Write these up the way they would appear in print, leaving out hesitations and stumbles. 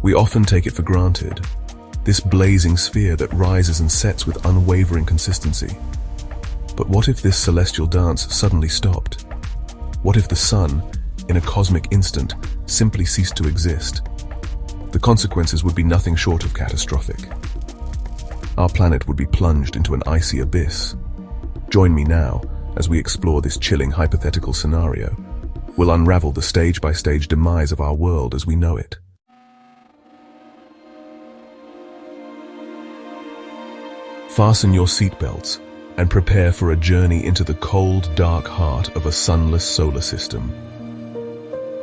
We often take it for granted, this blazing sphere that rises and sets with unwavering consistency. But what if this celestial dance suddenly stopped? What if the sun, in a cosmic instant, simply ceased to exist? The consequences would be nothing short of catastrophic. Our planet would be plunged into an icy abyss. Join me now as we explore this chilling hypothetical scenario. We'll unravel the stage-by-stage demise of our world as we know it. Fasten your seatbelts and prepare for a journey into the cold, dark heart of a sunless solar system.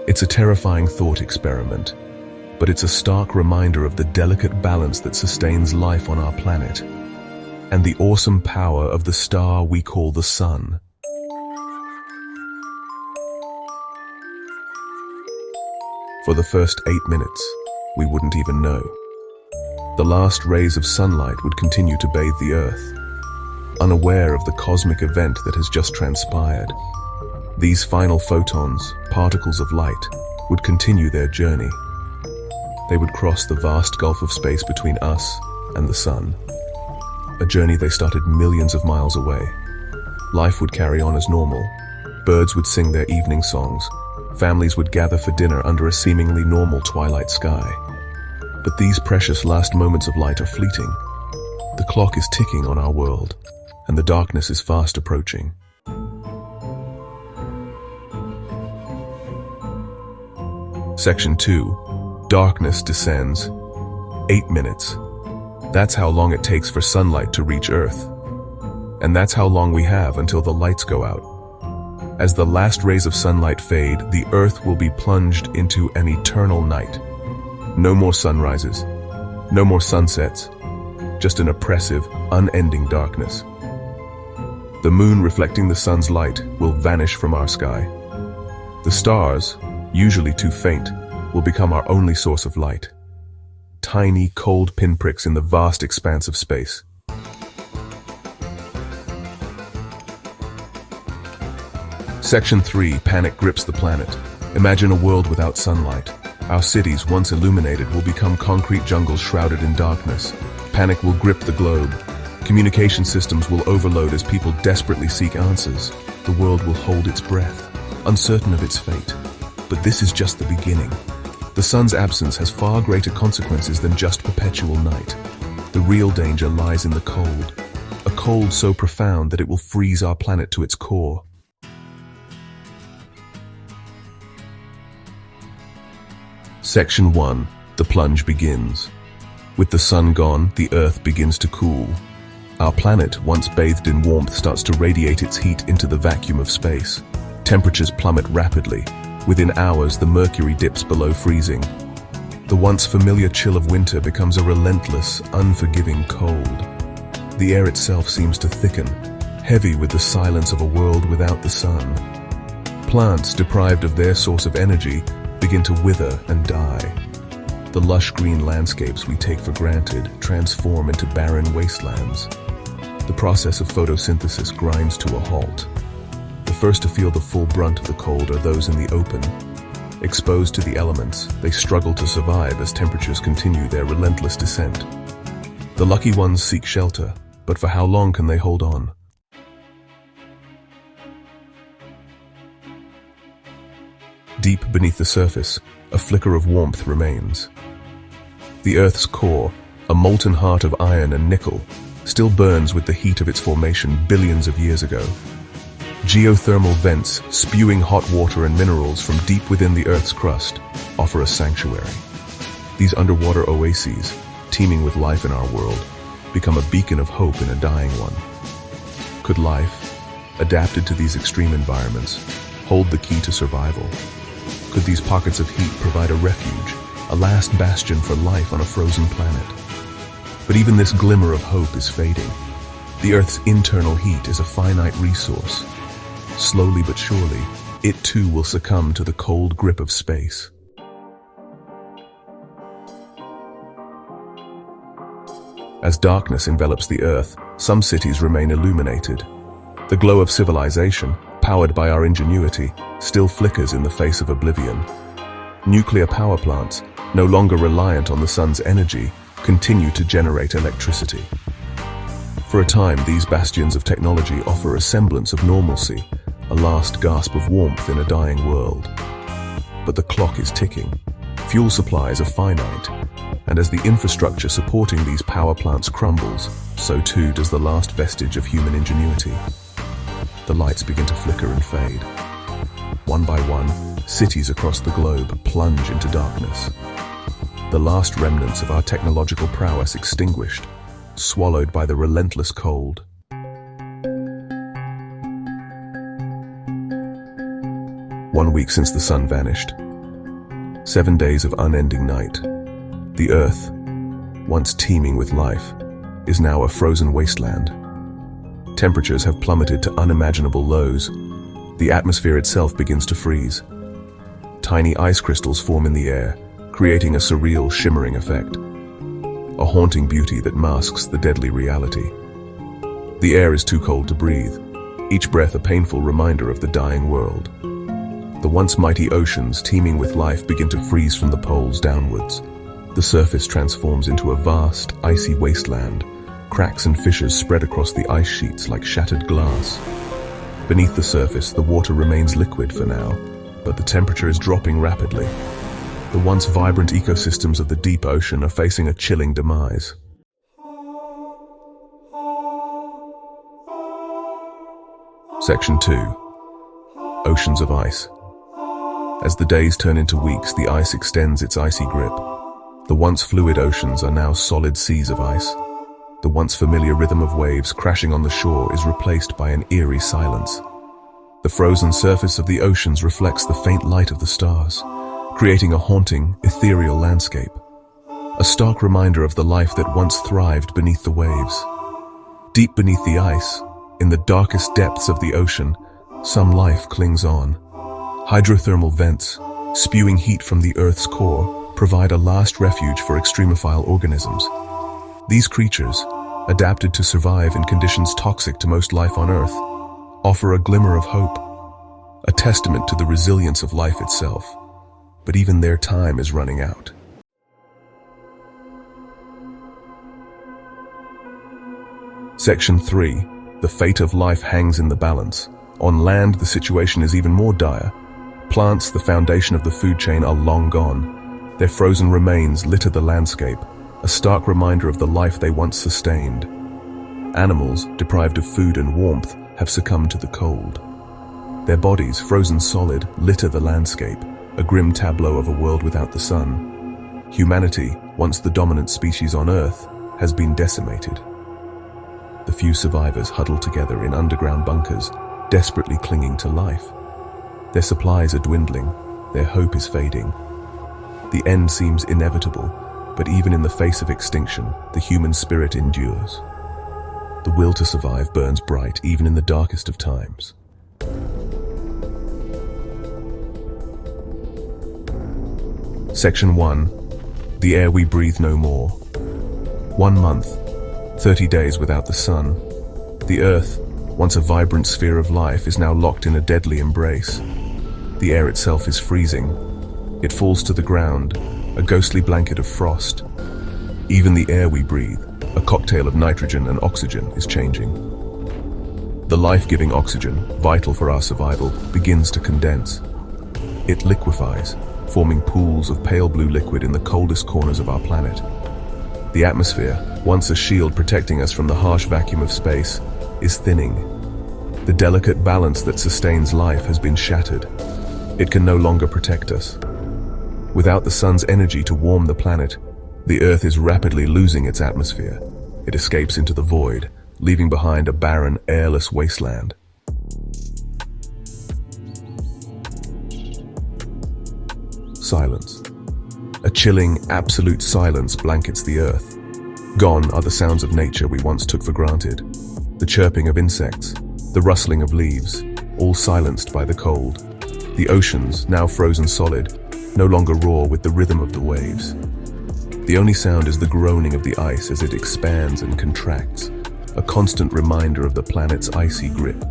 It's a terrifying thought experiment, but it's a stark reminder of the delicate balance that sustains life on our planet and the awesome power of the star we call the sun. For the first 8 minutes, we wouldn't even know. The last rays of sunlight would continue to bathe the Earth, unaware of the cosmic event that has just transpired. These final photons, particles of light, would continue their journey. They would cross the vast gulf of space between us and the sun, a journey they started millions of miles away. Life would carry on as normal. Birds would sing their evening songs. Families would gather for dinner under a seemingly normal twilight sky. But these precious last moments of light are fleeting. The clock is ticking on our world, and the darkness is fast approaching. Section 2. Darkness descends. 8 minutes. That's how long it takes for sunlight to reach Earth. And that's how long we have until the lights go out. As the last rays of sunlight fade, the Earth will be plunged into an eternal night. No more sunrises, no more sunsets, just an oppressive, unending darkness. The moon reflecting the sun's light will vanish from our sky. The stars, usually too faint, will become our only source of light. Tiny, cold pinpricks in the vast expanse of space. Section 3. Panic grips the planet. Imagine a world without sunlight. Our cities, once illuminated, will become concrete jungles shrouded in darkness. Panic will grip the globe. Communication systems will overload as people desperately seek answers. The world will hold its breath, uncertain of its fate. But this is just the beginning. The sun's absence has far greater consequences than just perpetual night. The real danger lies in the cold, a cold so profound that it will freeze our planet to its core. Section 1. The plunge begins. With the sun gone, the Earth begins to cool. Our planet, once bathed in warmth, starts to radiate its heat into the vacuum of space. Temperatures plummet rapidly. Within hours, the mercury dips below freezing. The once familiar chill of winter becomes a relentless, unforgiving cold. The air itself seems to thicken, heavy with the silence of a world without the sun. Plants, deprived of their source of energy, begin to wither and die. The lush green landscapes we take for granted transform into barren wastelands. The process of photosynthesis grinds to a halt. The first to feel the full brunt of the cold are those in the open. Exposed to the elements, they struggle to survive as temperatures continue their relentless descent. The lucky ones seek shelter, but for how long can they hold on? Deep beneath the surface, a flicker of warmth remains. The Earth's core, a molten heart of iron and nickel, still burns with the heat of its formation billions of years ago. Geothermal vents, spewing hot water and minerals from deep within the Earth's crust, offer a sanctuary. These underwater oases, teeming with life in our world, become a beacon of hope in a dying one. Could life, adapted to these extreme environments, hold the key to survival? Could these pockets of heat provide a refuge, a last bastion for life on a frozen planet? But even this glimmer of hope is fading. The Earth's internal heat is a finite resource. Slowly but surely, it too will succumb to the cold grip of space. As darkness envelops the Earth, some cities remain illuminated. The glow of civilization, powered by our ingenuity, still flickers in the face of oblivion. Nuclear power plants, no longer reliant on the sun's energy, continue to generate electricity. For a time, these bastions of technology offer a semblance of normalcy, a last gasp of warmth in a dying world. But the clock is ticking. Fuel supplies are finite, and as the infrastructure supporting these power plants crumbles, so too does the last vestige of human ingenuity. The lights begin to flicker and fade. One by one, cities across the globe plunge into darkness. The last remnants of our technological prowess extinguished, swallowed by the relentless cold. One week since the sun vanished. 7 days of unending night. The Earth, once teeming with life, is now a frozen wasteland. Temperatures have plummeted to unimaginable lows. The atmosphere itself begins to freeze. Tiny ice crystals form in the air, creating a surreal, shimmering effect. A haunting beauty that masks the deadly reality. The air is too cold to breathe, each breath a painful reminder of the dying world. The once mighty oceans teeming with life begin to freeze from the poles downwards. The surface transforms into a vast, icy wasteland. Cracks and fissures spread across the ice sheets like shattered glass. Beneath the surface, the water remains liquid for now, but the temperature is dropping rapidly. The once vibrant ecosystems of the deep ocean are facing a chilling demise. Section 2. Oceans of ice. As the days turn into weeks, the ice extends its icy grip. The once fluid oceans are now solid seas of ice. The once familiar rhythm of waves crashing on the shore is replaced by an eerie silence. The frozen surface of the oceans reflects the faint light of the stars, creating a haunting, ethereal landscape. A stark reminder of the life that once thrived beneath the waves. Deep beneath the ice, in the darkest depths of the ocean, some life clings on. Hydrothermal vents, spewing heat from the Earth's core, provide a last refuge for extremophile organisms. These creatures, adapted to survive in conditions toxic to most life on Earth, offer a glimmer of hope, a testament to the resilience of life itself. But even their time is running out. Section 3. The fate of life hangs in the balance. On land, the situation is even more dire. Plants, the foundation of the food chain, are long gone. Their frozen remains litter the landscape, a stark reminder of the life they once sustained. Animals, deprived of food and warmth, have succumbed to the cold. Their bodies, frozen solid, litter the landscape, a grim tableau of a world without the sun. Humanity, once the dominant species on Earth, has been decimated. The few survivors huddle together in underground bunkers, desperately clinging to life. Their supplies are dwindling, their hope is fading. The end seems inevitable, but even in the face of extinction, the human spirit endures. The will to survive burns bright even in the darkest of times. Section 1. The air we breathe no more. 1 month, 30 days without the sun. The Earth, once a vibrant sphere of life, is now locked in a deadly embrace. The air itself is freezing. It falls to the ground, a ghostly blanket of frost. Even the air we breathe, a cocktail of nitrogen and oxygen, is changing. The life-giving oxygen, vital for our survival, begins to condense. It liquefies, forming pools of pale blue liquid in the coldest corners of our planet. The atmosphere, once a shield protecting us from the harsh vacuum of space, is thinning. The delicate balance that sustains life has been shattered. It can no longer protect us. Without the sun's energy to warm the planet, the Earth is rapidly losing its atmosphere. It escapes into the void, leaving behind a barren, airless wasteland. Silence. A chilling, absolute silence blankets the Earth. Gone are the sounds of nature we once took for granted. The chirping of insects, the rustling of leaves, all silenced by the cold. The oceans, now frozen solid, no longer roar with the rhythm of the waves. The only sound is the groaning of the ice as it expands and contracts, a constant reminder of the planet's icy grip.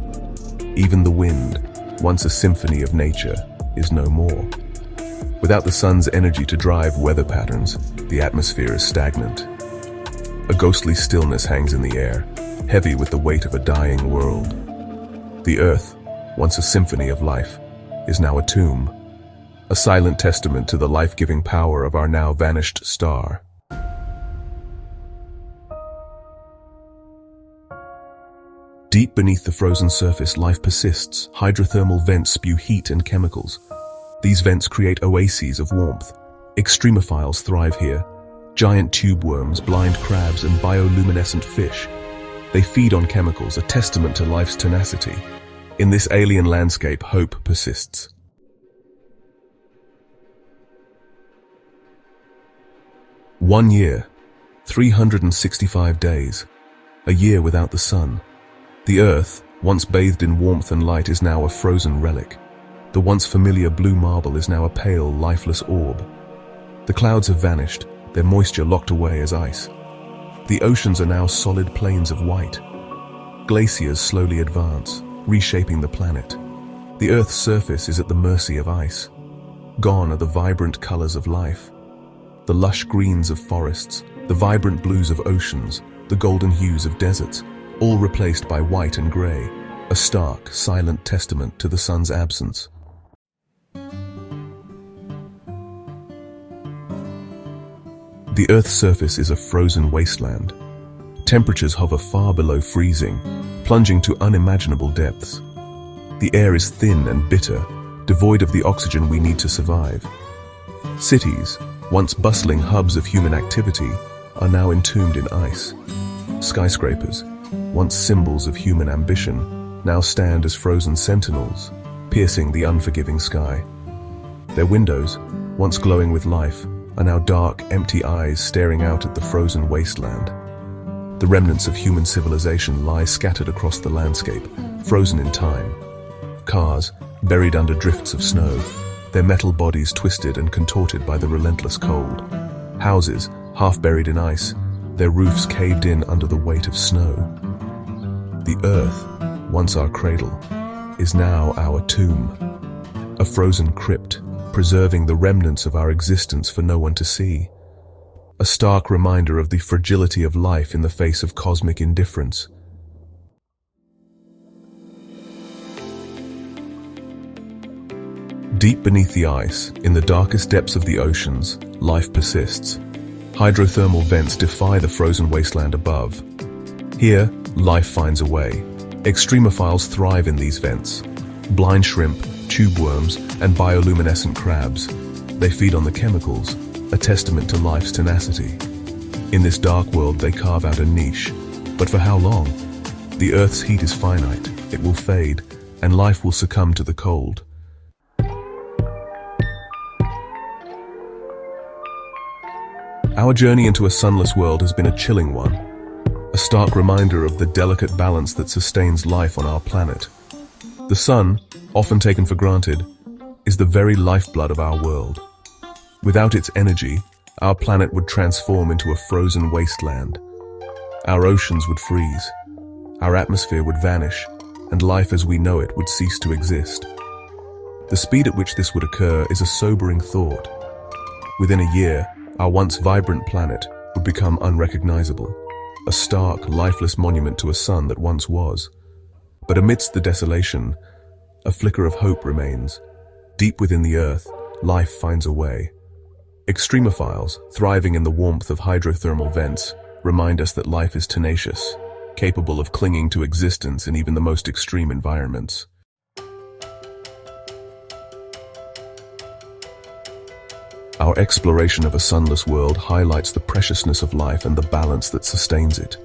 Even the wind, once a symphony of nature, is no more. Without the sun's energy to drive weather patterns, the atmosphere is stagnant. A ghostly stillness hangs in the air, heavy with the weight of a dying world. The Earth, once a symphony of life, is now a tomb, a silent testament to the life-giving power of our now vanished star. Deep beneath the frozen surface, life persists. Hydrothermal vents spew heat and chemicals. These vents create oases of warmth. Extremophiles thrive here. Giant tube worms, blind crabs, and bioluminescent fish. They feed on chemicals, a testament to life's tenacity. In this alien landscape, hope persists. One year, 365 days, a year without the sun. The Earth, once bathed in warmth and light, is now a frozen relic. The once familiar blue marble is now a pale, lifeless orb. The clouds have vanished, their moisture locked away as ice. The oceans are now solid plains of white. Glaciers slowly advance, reshaping the planet. The Earth's surface is at the mercy of ice. Gone are the vibrant colors of life. The lush greens of forests, the vibrant blues of oceans, the golden hues of deserts, all replaced by white and gray, a stark, silent testament to the sun's absence. The Earth's surface is a frozen wasteland. Temperatures hover far below freezing, plunging to unimaginable depths. The air is thin and bitter, devoid of the oxygen we need to survive. Cities, once bustling hubs of human activity, are now entombed in ice. Skyscrapers, once symbols of human ambition, now stand as frozen sentinels, piercing the unforgiving sky. Their windows, once glowing with life, are now dark, empty eyes staring out at the frozen wasteland. The remnants of human civilization lie scattered across the landscape, frozen in time. Cars, buried under drifts of snow, their metal bodies twisted and contorted by the relentless cold. Houses, half buried in ice, their roofs caved in under the weight of snow. The Earth, once our cradle, is now our tomb, a frozen crypt, preserving the remnants of our existence for no one to see. A stark reminder of the fragility of life in the face of cosmic indifference. Deep beneath the ice, in the darkest depths of the oceans, life persists. Hydrothermal vents defy the frozen wasteland above. Here, life finds a way. Extremophiles thrive in these vents. Blind shrimp, tube worms, and bioluminescent crabs. They feed on the chemicals, a testament to life's tenacity. In this dark world, they carve out a niche. But for how long? The Earth's heat is finite, it will fade, and life will succumb to the cold. Our journey into a sunless world has been a chilling one, a stark reminder of the delicate balance that sustains life on our planet. The sun, often taken for granted, is the very lifeblood of our world. Without its energy, our planet would transform into a frozen wasteland. Our oceans would freeze, our atmosphere would vanish, and life as we know it would cease to exist. The speed at which this would occur is a sobering thought. Within a year, our once vibrant planet would become unrecognizable, a stark, lifeless monument to a sun that once was. But amidst the desolation, a flicker of hope remains. Deep within the Earth, life finds a way. Extremophiles, thriving in the warmth of hydrothermal vents, remind us that life is tenacious, capable of clinging to existence in even the most extreme environments. Our exploration of a sunless world highlights the preciousness of life and the balance that sustains it.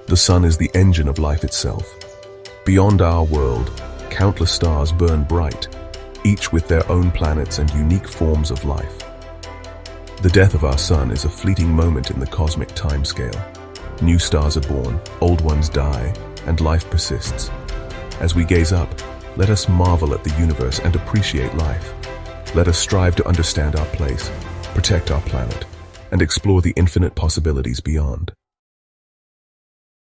The sun is the engine of life itself. Beyond our world, countless stars burn bright, each with their own planets and unique forms of life. The death of our sun is a fleeting moment in the cosmic timescale. New stars are born, old ones die, and life persists. As we gaze up, let us marvel at the universe and appreciate life. Let us strive to understand our place, protect our planet, and explore the infinite possibilities beyond.